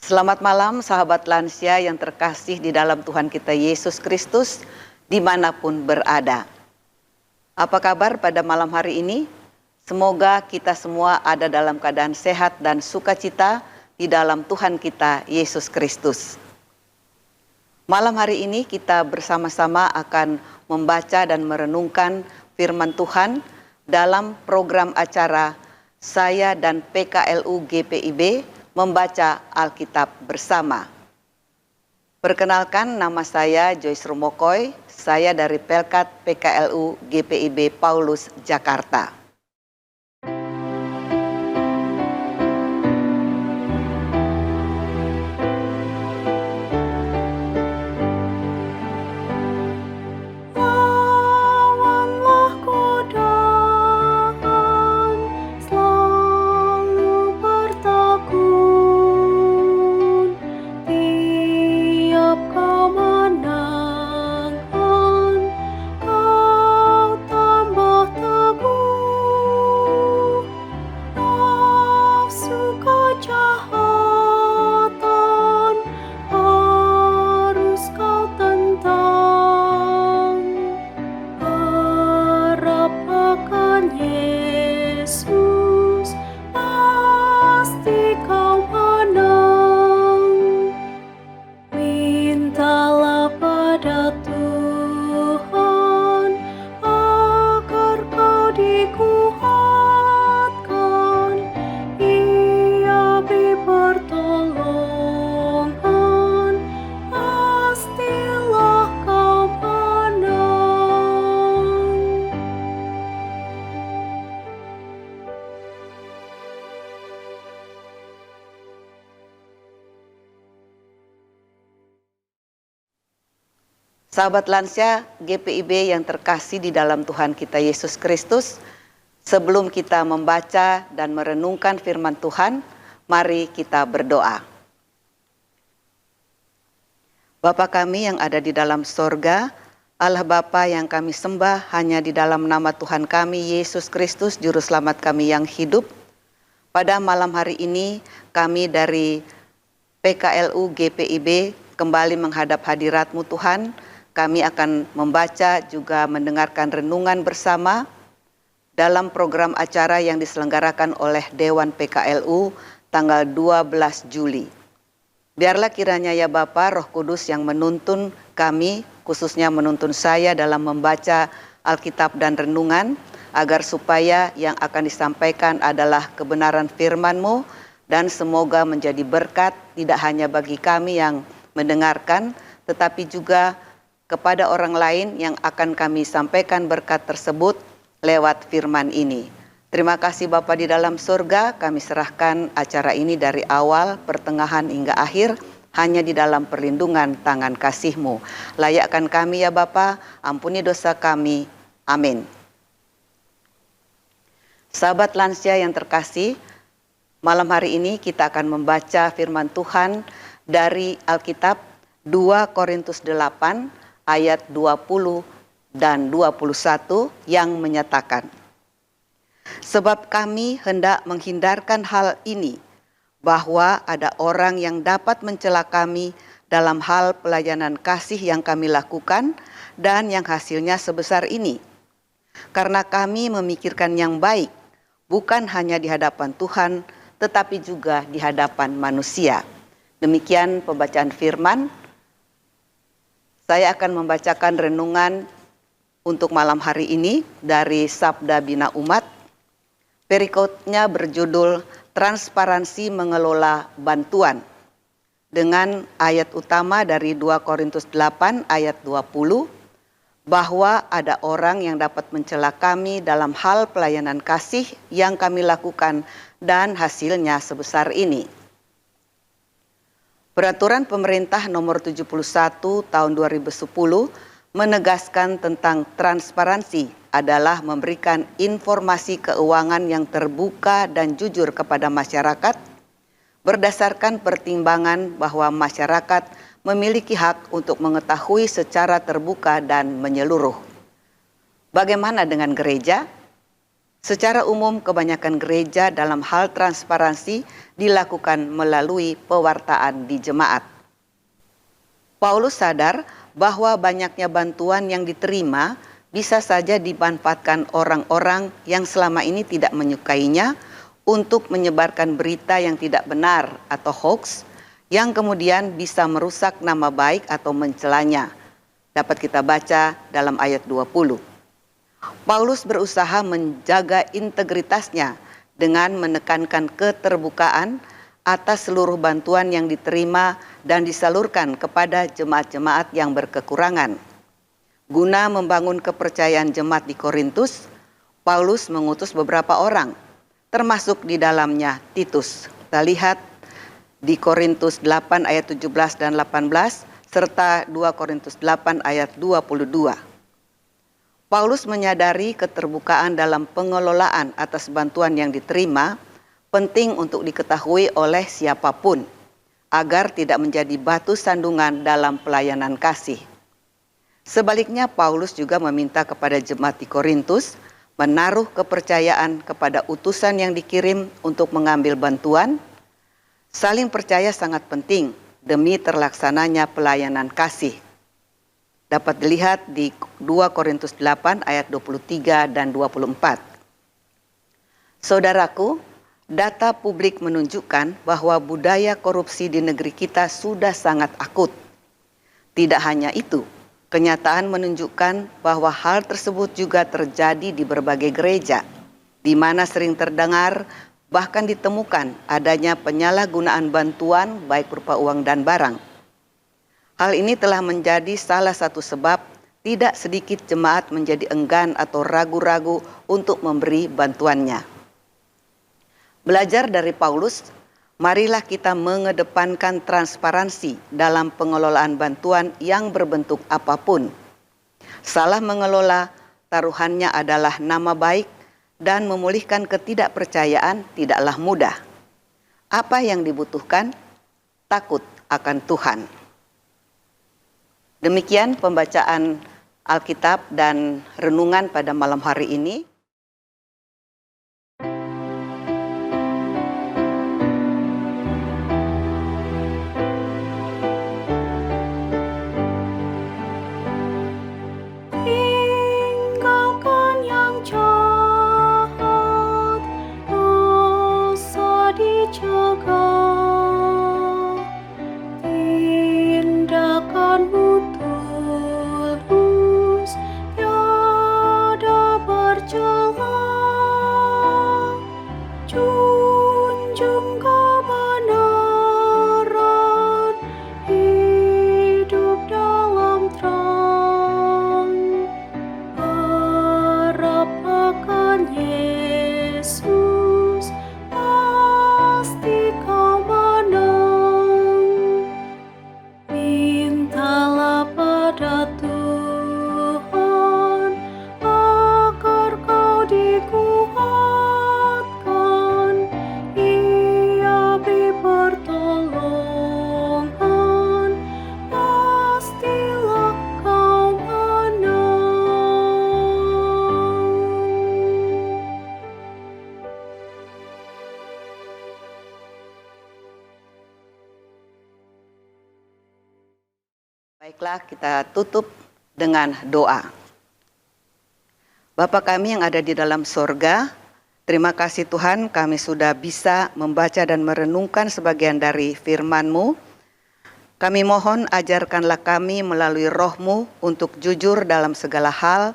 Selamat malam sahabat lansia yang terkasih di dalam Tuhan kita Yesus Kristus dimanapun berada. Apa kabar pada malam hari ini? Semoga kita semua ada dalam keadaan sehat dan sukacita di dalam Tuhan kita Yesus Kristus. Malam hari ini kita bersama-sama akan membaca dan merenungkan firman Tuhan dalam program acara saya dan PKLU GPIB membaca Alkitab bersama. Perkenalkan, nama saya Joyce Rumokoy, saya dari Pelkat PKLU GPIB Paulus Jakarta. Sahabat lansia GPIB yang terkasih di dalam Tuhan kita Yesus Kristus, sebelum kita membaca dan merenungkan firman Tuhan, mari kita berdoa. Bapa kami yang ada di dalam sorga, Allah Bapa yang kami sembah hanya di dalam nama Tuhan kami Yesus Kristus, Juru Selamat kami yang hidup. Pada malam hari ini kami dari PKLU GPIB kembali menghadap hadirat-Mu Tuhan. Kami akan membaca juga mendengarkan renungan bersama dalam program acara yang diselenggarakan oleh Dewan PKLU tanggal 12 Juli. Biarlah kiranya ya Bapa Roh Kudus yang menuntun kami, khususnya menuntun saya dalam membaca Alkitab dan renungan, agar supaya yang akan disampaikan adalah kebenaran firman-Mu dan semoga menjadi berkat tidak hanya bagi kami yang mendengarkan, tetapi juga kepada orang lain yang akan kami sampaikan berkat tersebut lewat firman ini. Terima kasih Bapa di dalam surga, kami serahkan acara ini dari awal, pertengahan hingga akhir, hanya di dalam perlindungan tangan kasih-Mu. Layakkan kami ya Bapa, ampuni dosa kami. Amin. Sahabat lansia yang terkasih, malam hari ini kita akan membaca firman Tuhan dari Alkitab 2 Korintus 8 ayat 20 dan 21 yang menyatakan, sebab kami hendak menghindarkan hal ini, bahwa ada orang yang dapat mencela kami dalam hal pelayanan kasih yang kami lakukan dan yang hasilnya sebesar ini. Karena kami memikirkan yang baik, bukan hanya di hadapan Tuhan, tetapi juga di hadapan manusia. Demikian pembacaan firman. Saya akan membacakan renungan untuk malam hari ini dari Sabda Bina Umat. Perikopnya berjudul Transparansi Mengelola Bantuan. Dengan ayat utama dari 2 Korintus 8 ayat 20, bahwa ada orang yang dapat mencela kami dalam hal pelayanan kasih yang kami lakukan dan hasilnya sebesar ini. Peraturan Pemerintah Nomor 71 Tahun 2010 menegaskan tentang transparansi adalah memberikan informasi keuangan yang terbuka dan jujur kepada masyarakat berdasarkan pertimbangan bahwa masyarakat memiliki hak untuk mengetahui secara terbuka dan menyeluruh. Bagaimana dengan gereja? Secara umum, kebanyakan gereja dalam hal transparansi dilakukan melalui pewartaan di jemaat. Paulus sadar bahwa banyaknya bantuan yang diterima bisa saja dimanfaatkan orang-orang yang selama ini tidak menyukainya untuk menyebarkan berita yang tidak benar atau hoax yang kemudian bisa merusak nama baik atau mencelanya. Dapat kita baca dalam ayat 20. Paulus berusaha menjaga integritasnya dengan menekankan keterbukaan atas seluruh bantuan yang diterima dan disalurkan kepada jemaat-jemaat yang berkekurangan. Guna membangun kepercayaan jemaat di Korintus, Paulus mengutus beberapa orang, termasuk di dalamnya Titus. Kita lihat di Korintus 8 ayat 17 dan 18, serta 2 Korintus 8 ayat 22. Paulus menyadari keterbukaan dalam pengelolaan atas bantuan yang diterima penting untuk diketahui oleh siapapun, agar tidak menjadi batu sandungan dalam pelayanan kasih. Sebaliknya, Paulus juga meminta kepada jemaat di Korintus menaruh kepercayaan kepada utusan yang dikirim untuk mengambil bantuan. Saling percaya sangat penting demi terlaksananya pelayanan kasih. Dapat dilihat di 2 Korintus 8 ayat 23 dan 24. Saudaraku, data publik menunjukkan bahwa budaya korupsi di negeri kita sudah sangat akut. Tidak hanya itu, kenyataan menunjukkan bahwa hal tersebut juga terjadi di berbagai gereja, di mana sering terdengar bahkan ditemukan adanya penyalahgunaan bantuan baik berupa uang dan barang. Hal ini telah menjadi salah satu sebab tidak sedikit jemaat menjadi enggan atau ragu-ragu untuk memberi bantuannya. Belajar dari Paulus, marilah kita mengedepankan transparansi dalam pengelolaan bantuan yang berbentuk apapun. Salah mengelola, taruhannya adalah nama baik, dan memulihkan ketidakpercayaan tidaklah mudah. Apa yang dibutuhkan? Takut akan Tuhan. Demikian pembacaan Alkitab dan renungan pada malam hari ini. Baiklah, kita tutup dengan doa. Bapa kami yang ada di dalam sorga, terima kasih Tuhan kami sudah bisa membaca dan merenungkan sebagian dari firman-Mu. Kami mohon ajarkanlah kami melalui roh-Mu untuk jujur dalam segala hal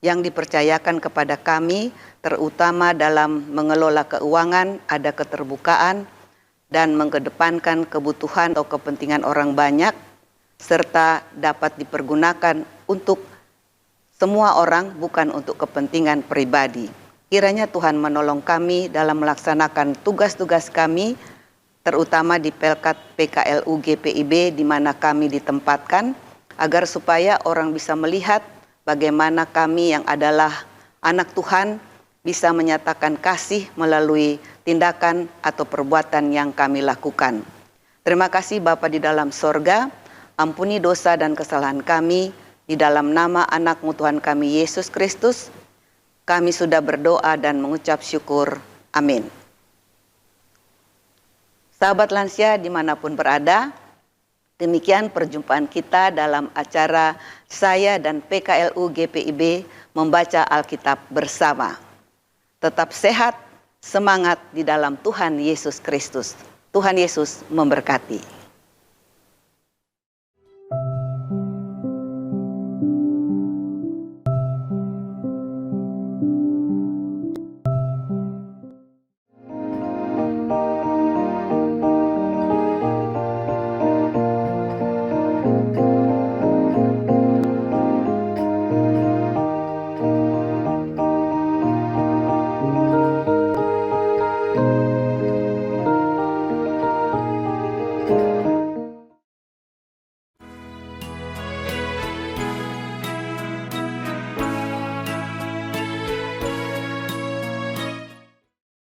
yang dipercayakan kepada kami, terutama dalam mengelola keuangan, ada keterbukaan, dan mengedepankan kebutuhan atau kepentingan orang banyak, serta dapat dipergunakan untuk semua orang, bukan untuk kepentingan pribadi. Kiranya Tuhan menolong kami dalam melaksanakan tugas-tugas kami, terutama di Pelkat PKLU GPIB di mana kami ditempatkan, agar supaya orang bisa melihat bagaimana kami yang adalah anak Tuhan bisa menyatakan kasih melalui tindakan atau perbuatan yang kami lakukan. Terima kasih Bapa di dalam sorga. Ampuni dosa dan kesalahan kami, di dalam nama anak-Mu Tuhan kami Yesus Kristus. Kami sudah berdoa dan mengucap syukur. Amin. Sahabat lansia dimanapun berada, demikian perjumpaan kita dalam acara saya dan PKLU GPIB membaca Alkitab bersama. Tetap sehat, semangat di dalam Tuhan Yesus Kristus. Tuhan Yesus memberkati.